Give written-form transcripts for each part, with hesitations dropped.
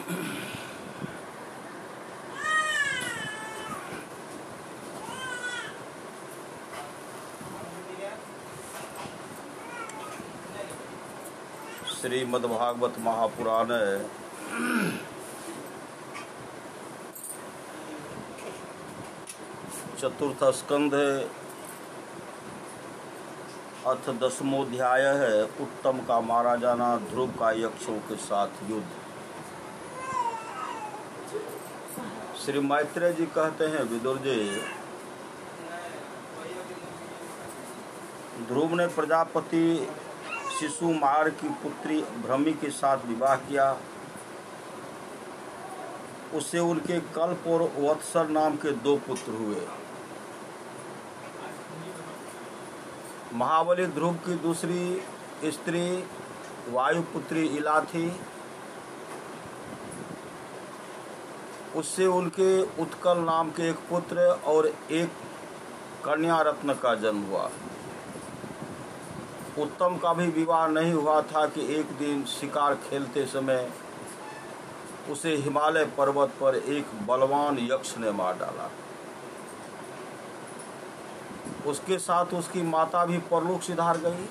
श्रीमद्भागवत महापुराण चतुर्थ स्कंध अथ 10वां है। उत्तम का मारा जाना, ध्रुव का यक्षों के साथ युद्ध। श्री मैत्रेय जी कहते हैं, विदुर जी, ध्रुव ने प्रजापति शिशुमार की पुत्री भ्रमी के साथ विवाह किया। उससे उनके कल्प और वत्सर नाम के 2 पुत्र हुए। महाबली ध्रुव की दूसरी स्त्री वायुपुत्री इला थी। उससे उनके उत्कल नाम के एक पुत्र और एक कन्या रत्न का जन्म हुआ। उत्तम का भी विवाह नहीं हुआ था कि एक दिन शिकार खेलते समय उसे हिमालय पर्वत पर एक बलवान यक्ष ने मार डाला। उसके साथ उसकी माता भी परलोक सिधार गई।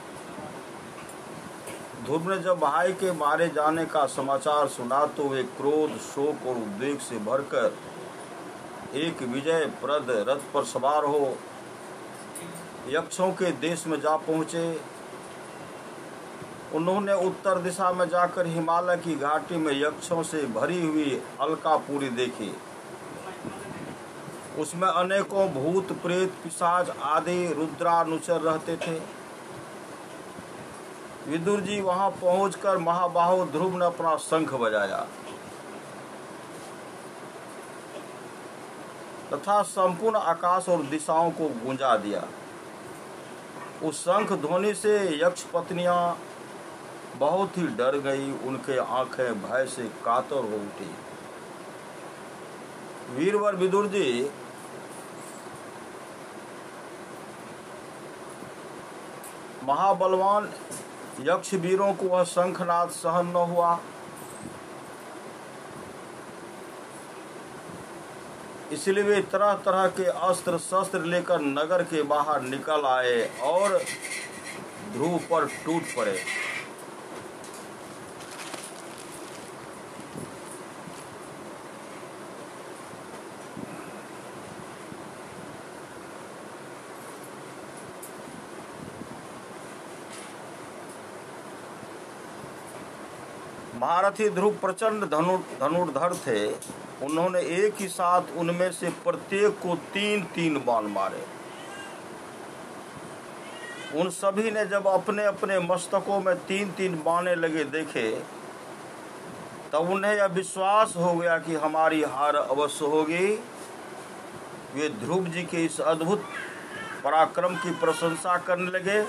ध्रुव ने जब भाई के मारे जाने का समाचार सुना तो वे क्रोध, शोक और उद्वेग से भरकर एक विजय प्रद रथ पर सवार हो यक्षों के देश में जा पहुंचे। उन्होंने उत्तर दिशा में जाकर हिमालय की घाटी में यक्षों से भरी हुई अलकापुरी देखी। उसमें अनेकों भूत, प्रेत, पिशाच आदि रुद्रानुचर रहते थे। विदुर जी वहां पहुंचकर महाबाहो ध्रुव ने अपना शंख बजाया तथा संपूर्ण आकाश और दिशाओं को गूंजा दिया। उस शंख ध्वनि से यक्ष पत्नियां बहुत ही डर गई। उनके आंखें भय से कातर हो उठी। वीरवर विदुर जी, महाबलवान यक्ष वीरों को वह शंखनाद सहन न हुआ, इसलिए वे तरह तरह के अस्त्र शस्त्र लेकर नगर के बाहर निकल आए और ध्रुव पर टूट पड़े। महारथी ध्रुव प्रचंड धनुर्धर थे। उन्होंने एक ही साथ उनमें से प्रत्येक को 3-3 बाण मारे। उन सभी ने जब अपने अपने मस्तकों में 3-3 बाणें लगे देखे तब उन्हें यह विश्वास हो गया कि हमारी हार अवश्य होगी। वे ध्रुव जी के इस अद्भुत पराक्रम की प्रशंसा करने लगे।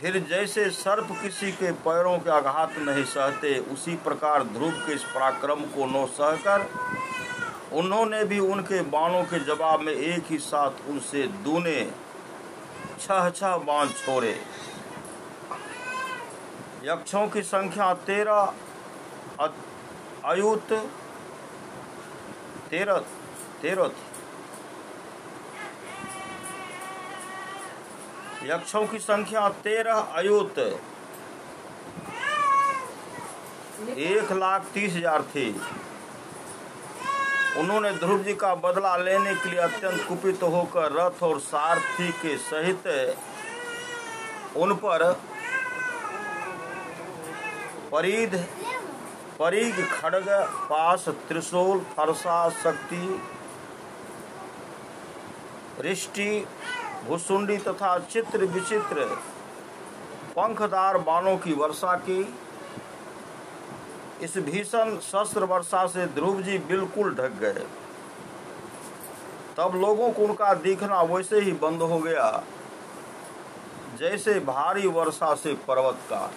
फिर जैसे सर्प किसी के पैरों के आघात नहीं सहते, उसी प्रकार ध्रुव के इस पराक्रम को न सहकर उन्होंने भी उनके बाणों के जवाब में एक ही साथ उनसे दूने 6 बाण छोड़े। यक्षों की संख्या 13 अयुत 13 थी। यक्षों की संख्या 13 अयुत 1,30,000 थी। उन्होंने ध्रुव जी का बदला लेने के लिए अत्यंत कुपित होकर रथ और सारथी के सहित उन पर परिघ, खड्ग, पाश, त्रिशूल, फरसा, शक्ति, रिष्टि, भुसुंडी तथा चित्र विचित्र पंखदार बाणों की वर्षा की। इस भीषण शस्त्र वर्षा से ध्रुव जी बिल्कुल ढक गए। तब लोगों को उनका दिखना वैसे ही बंद हो गया जैसे भारी वर्षा से पर्वत का।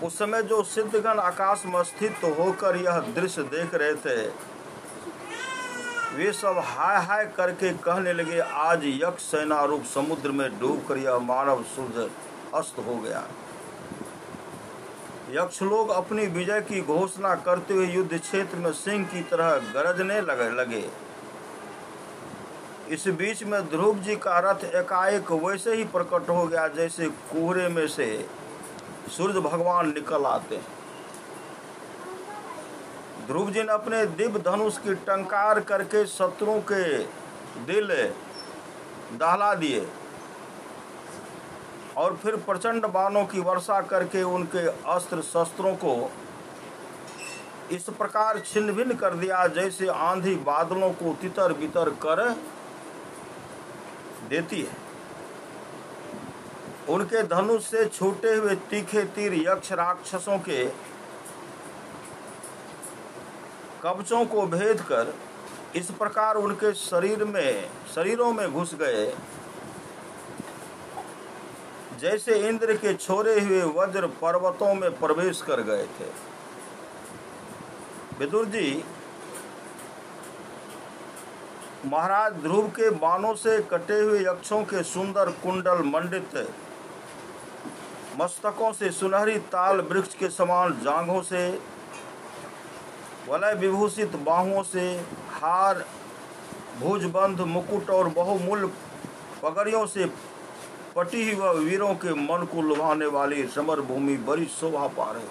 उस समय जो सिद्धगण आकाश में स्थित होकर यह दृश्य देख रहे थे, वे सब हाय हाय करके कहने लगे, आज यक्ष सेना रूप समुद्र में डूबकर यह मानव सूर्य अस्त हो गया। यक्ष लोग अपनी विजय की घोषणा करते हुए युद्ध क्षेत्र में सिंह की तरह गरजने लगे। इस बीच में ध्रुव जी का रथ एकाएक वैसे ही प्रकट हो गया जैसे कोहरे में से सूर्य भगवान निकल आते हैं। ध्रुव जी ने अपने दिव्य धनुष की टंकार करके शत्रुओं के दिल दहला दिए और फिर प्रचंड बाणों की वर्षा करके उनके अस्त्र शस्त्रों को इस प्रकार छिन्न भिन्न कर दिया जैसे आंधी बादलों को तितर बितर कर देती है। उनके धनुष से छूटे हुए तीखे तीर यक्ष राक्षसों के कवचों को भेद कर इस प्रकार उनके शरीरों में घुस गए जैसे इंद्र के छोड़े हुए वज्र पर्वतों में प्रवेश कर गए थे। विदुर जी महाराज ध्रुव के बाणों से कटे हुए यक्षों के सुंदर कुंडल मंडित मस्तकों से, सुनहरी ताल वृक्ष के समान जांघों से, वलय विभूषित बाहुओं से, हार भुजबंध मुकुट और बहुमूल्य पगड़ियों से पटी हुई वीरों के मन को लुभाने वाली समर भूमि बड़ी शोभा पा रहे।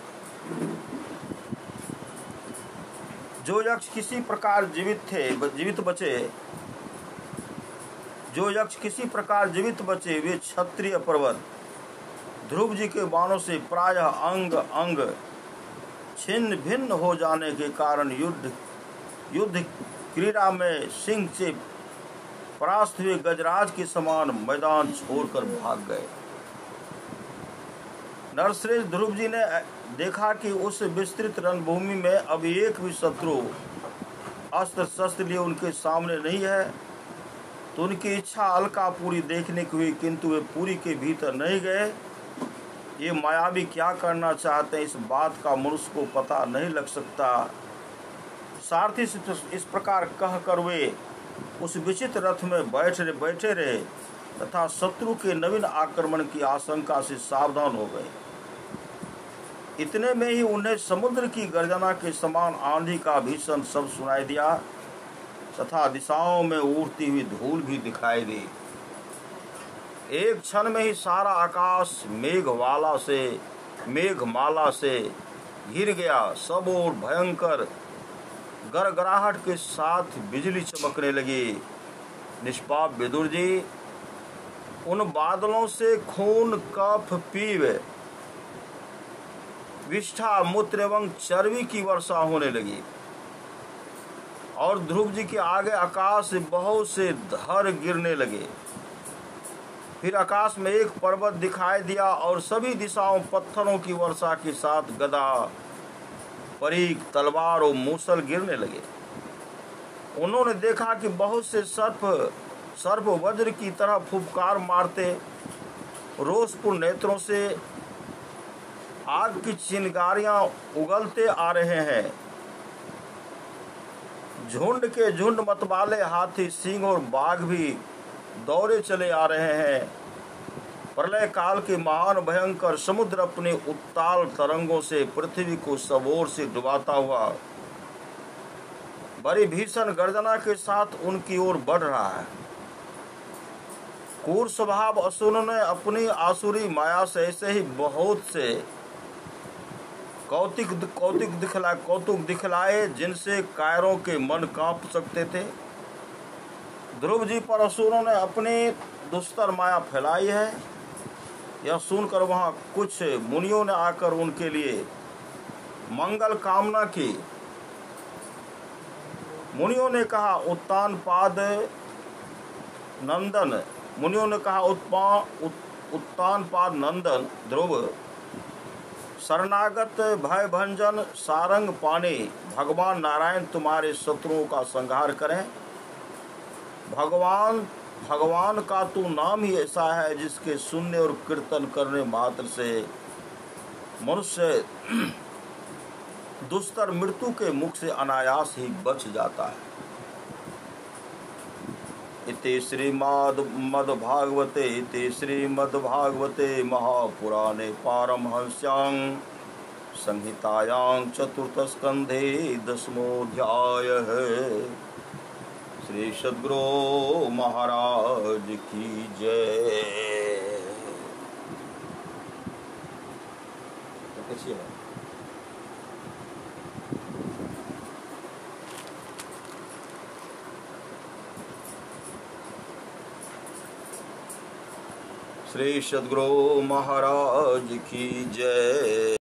जो यक्ष किसी प्रकार जीवित बचे वे क्षत्रिय पर्वत ध्रुव जी के बाणों से प्रायः अंग अंग छिन्न भिन्न हो जाने के कारण युद्ध क्रीड़ा में सिंह से परास्त हुए गजराज के समान मैदान छोड़कर भाग गए। नरश्रेष्ठ ध्रुव जी ने देखा कि उस विस्तृत रणभूमि में अब एक भी शत्रु अस्त्र शस्त्र लिए उनके सामने नहीं है, तो उनकी इच्छा अलकापुरी देखने की हुई, किंतु वे पुरी के भीतर नहीं गए। ये मायावी क्या करना चाहते हैं इस बात का मनुष्य को पता नहीं लग सकता। सारथी इस प्रकार कहकर वे उस विचित्र रथ में बैठे रहे तथा शत्रु के नवीन आक्रमण की आशंका से सावधान हो गए। इतने में ही उन्हें समुद्र की गर्जना के समान आंधी का भीषण शब्द सुनाई दिया तथा दिशाओं में उड़ती हुई धूल भी दिखाई दी। एक क्षण में ही सारा आकाश मेघमाला से घिर गया। सब ओर भयंकर गड़गड़ाहट के साथ बिजली चमकने लगी। निष्पाप विदुर जी, उन बादलों से खून, कफ, पीव, विष्ठा, मूत्र एवं चर्बी की वर्षा होने लगी और ध्रुव जी के आगे आकाश से बहुत से धर गिरने लगे। फिर आकाश में एक पर्वत दिखाई दिया और सभी दिशाओं पत्थरों की वर्षा के साथ गदा, परीक, तलवार और मूसल गिरने लगे। उन्होंने देखा कि बहुत से सर्प वज्र की तरह फुफकार मारते रोषपूर्ण नेत्रों से आग की चिंगारियां उगलते आ रहे हैं। झुंड के झुंड मतवाले हाथी, सिंह और बाघ भी दौड़े चले आ रहे हैं। प्रलय काल के महान भयंकर समुद्र अपने उत्ताल तरंगों से पृथ्वी को सब ओर से डुबाता हुआ बड़ी भीषण गर्जना के साथ उनकी ओर बढ़ रहा है। क्रूर स्वभाव असुरों ने अपनी आसुरी माया से ऐसे ही बहुत से कौतुक दिखलाए जिनसे कायरों के मन कांप सकते थे। ध्रुव जी पर असुरों ने अपनी दुस्तर माया फैलाई है। यह सुनकर वहां कुछ मुनियों ने आकर उनके लिए मंगल कामना की। मुनियों ने कहा उत्तानपाद नंदन ध्रुव, शरणागत भय भंजन सारंग पानी, भगवान नारायण तुम्हारे शत्रुओं का संहार करें। भगवान का तो नाम ही ऐसा है जिसके सुनने और कीर्तन करने मात्र से मनुष्य दुस्तर मृत्यु के मुख से अनायास ही बच जाता है। इति श्रीमद्भागवते महापुराणे पारमहंस्यां संहितायां चतुर्थस्कंधे 10वां है। श्री सद्गुरु महाराज की जय। श्री सद्गुरु महाराज की जय।